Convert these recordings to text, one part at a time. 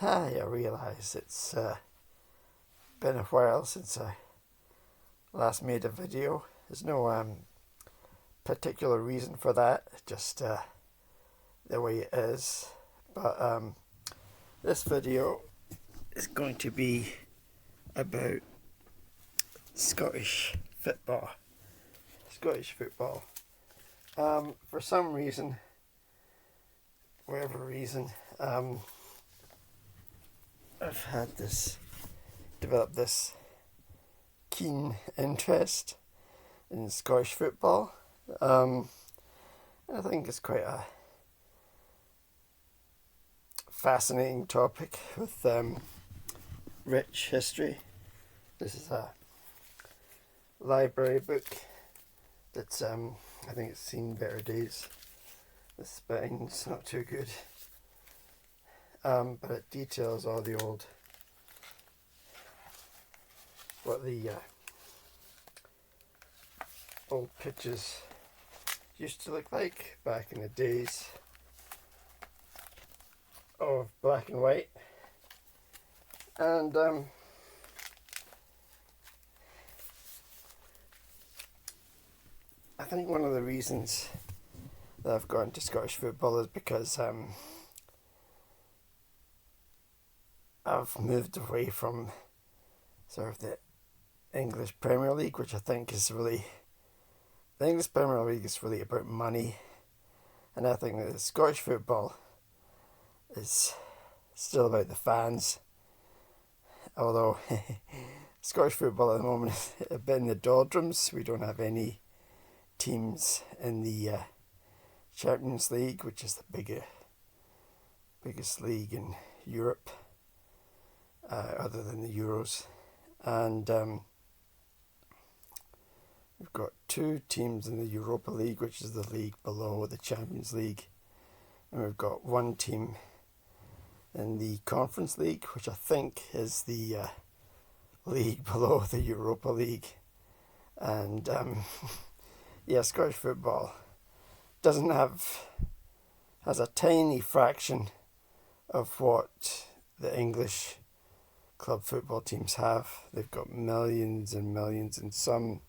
Hi, I realise it's been a while since I last made a video. There's no particular reason for that, just the way it is. But this video is going to be about Scottish football. Scottish football. For some reason, whatever reason, I've developed this keen interest in Scottish football. I think it's quite a fascinating topic with rich history. This is a library book that's I think it's seen better days. The spine's not too good. But it details all the what the old pitches used to look like back in the days of black and white. And I think one of the reasons that I've got into Scottish football is because I've moved away from sort of the English Premier League, which I think is really, the English Premier League is really about money, and I think that the Scottish football is still about the fans, although Scottish football at the moment is a bit in the doldrums. We don't have any teams in the Champions League, which is the biggest league in Europe, other than the Euros. And we've got two teams in the Europa League, which is the league below the Champions League. And we've got one team in the Conference League, which I think is the league below the Europa League. And yeah, Scottish football has a tiny fraction of what the English club football teams have. They've got millions and millions, and some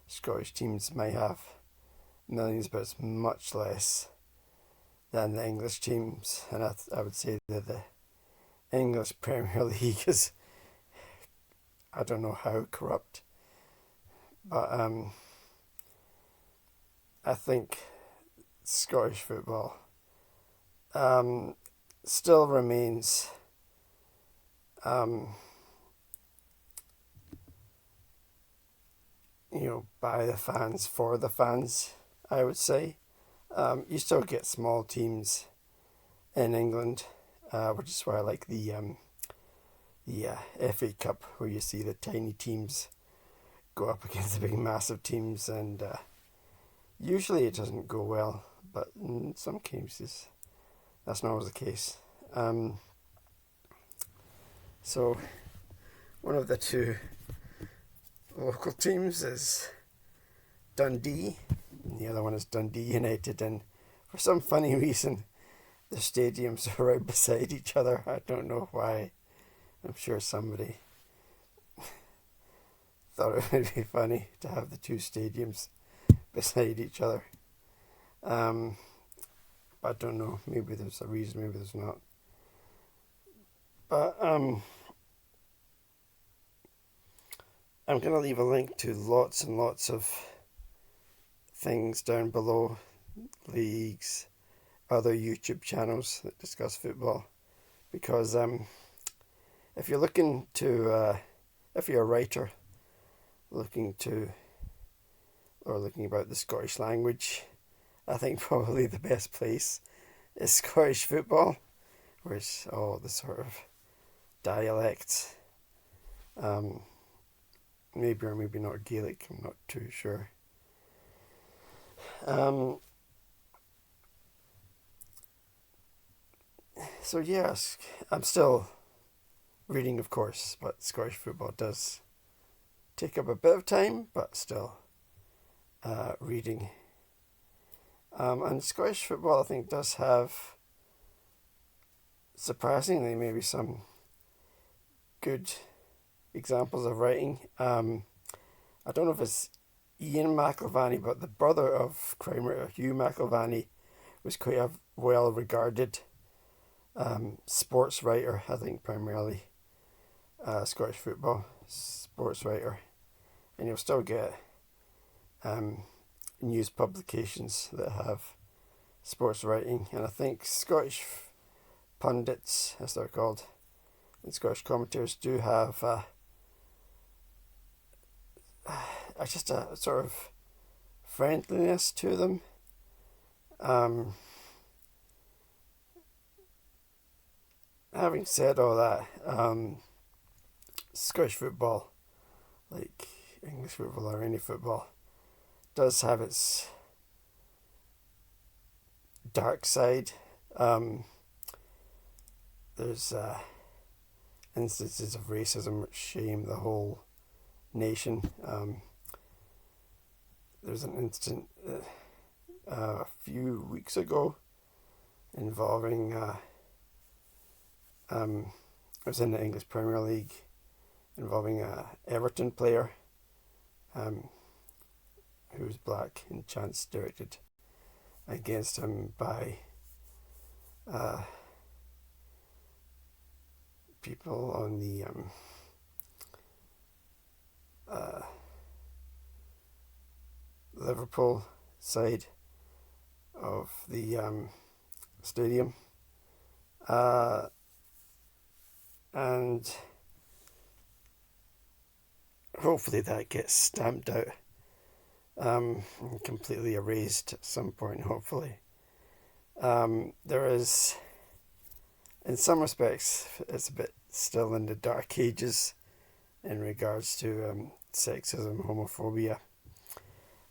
Scottish teams might have millions, but it's much less than the English teams. And I would say that the English Premier League is, I don't know how corrupt, but I think Scottish football still remains by the fans, for the fans, I would say. You still get small teams in England, which is why I like the FA Cup, where you see the tiny teams go up against the big massive teams, and usually it doesn't go well, but in some cases that's not always the case. So one of the two local teams is Dundee, and the other one is Dundee United, and for some funny reason the stadiums are right beside each other. I don't know why. I'm sure somebody thought it would be funny to have the two stadiums beside each other. I don't know, maybe there's a reason, maybe there's not. But I'm going to leave a link to lots and lots of things down below, leagues, other YouTube channels that discuss football, because if you're looking to, if you're a writer looking about the Scottish language, I think probably the best place is Scottish football, where it's all the sort of dialects, maybe or maybe not Gaelic, I'm not too sure. So yes, I'm still reading, of course, but Scottish football does take up a bit of time, but still reading. And Scottish football, I think, does have surprisingly, maybe some good examples of writing. I don't know if it's Ian McIlvanney, but the brother of crime writer Hugh McIlvanney was quite a well regarded sports writer, I think primarily Scottish football sports writer. And you'll still get news publications that have sports writing. And I think Scottish pundits, as they're called, and Scottish commentators do have just a sort of friendliness to them. Having said all that, Scottish football, like English football or any football, does have its dark side. There's instances of racism which shame the whole nation. There was an incident a few weeks ago involving it was in the English Premier League, involving a Everton player who was black, and chants directed against him by people on the Liverpool side of the stadium. And hopefully that gets stamped out, completely erased at some point, hopefully. There is, in some respects, it's a bit still in the dark ages in regards to sexism, homophobia.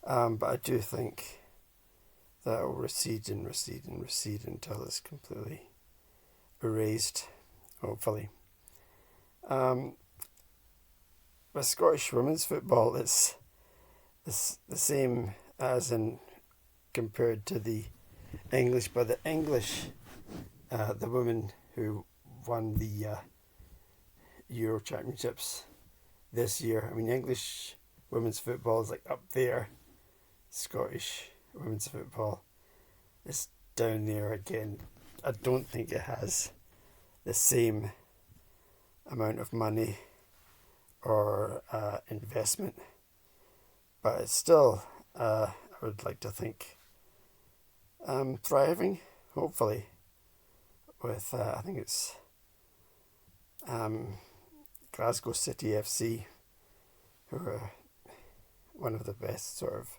But I do think that it will recede and recede and recede until it's completely erased, hopefully. With Scottish women's football, it's the same as in compared to the English, but the English, the women who won the Euro Championships this year. I mean, English women's football is like up there. Scottish women's football is down there again. I don't think it has the same amount of money or investment, but it's still, I would like to think, thriving, hopefully, with, I think it's Glasgow City FC, who are one of the best sort of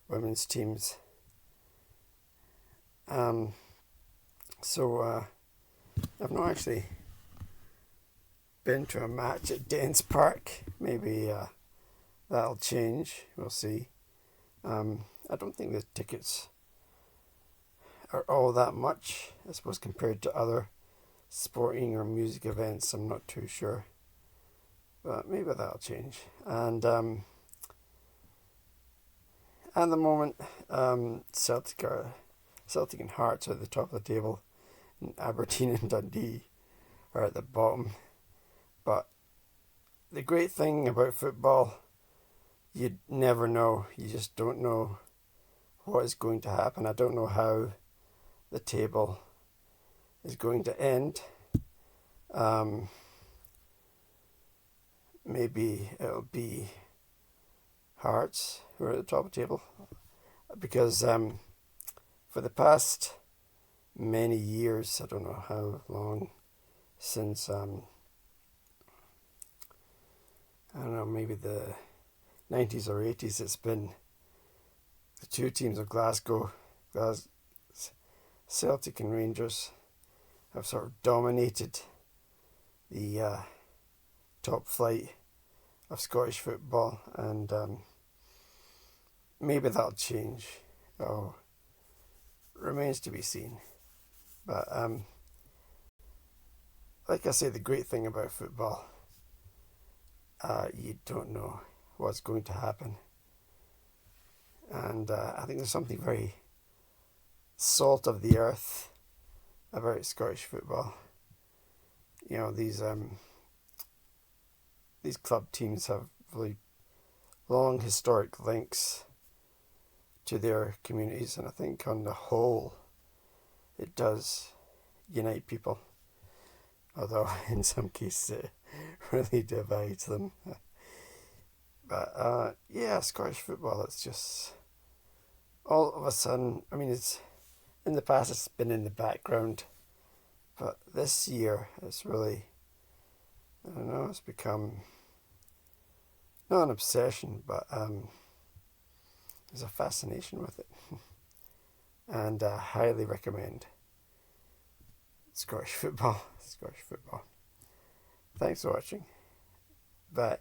women's teams. So I've not actually been to a match at Dens Park. Maybe that'll change. We'll see. I don't think the tickets are all that much, I suppose, compared to other sporting or music events. I'm not too sure, but maybe that'll change. And at the moment, Celtic and Hearts are at the top of the table, and Aberdeen and Dundee are at the bottom. But the great thing about football, you never know. You just don't know what is going to happen. I don't know how the table is going to end. Maybe it'll be Hearts who are at the top of the table, because for the past many years, I don't know how long, since I don't know, maybe the 90s or 80s, it's been the two teams of Glasgow, Celtic and Rangers, have sort of dominated the top flight of Scottish football, and maybe that'll change. Oh, remains to be seen. But like I say, the great thing about football, you don't know what's going to happen, and I think there's something very salt of the earth about Scottish football. these club teams have really long historic links to their communities, and I think on the whole it does unite people, although in some cases it really divides them. But yeah, Scottish football, it's just all of a sudden, I mean, it's in the past it's been in the background, but this year it's really, I don't know, it's become not an obsession, but there's a fascination with it. And I highly recommend Scottish football. Scottish football. Thanks for watching. Bye.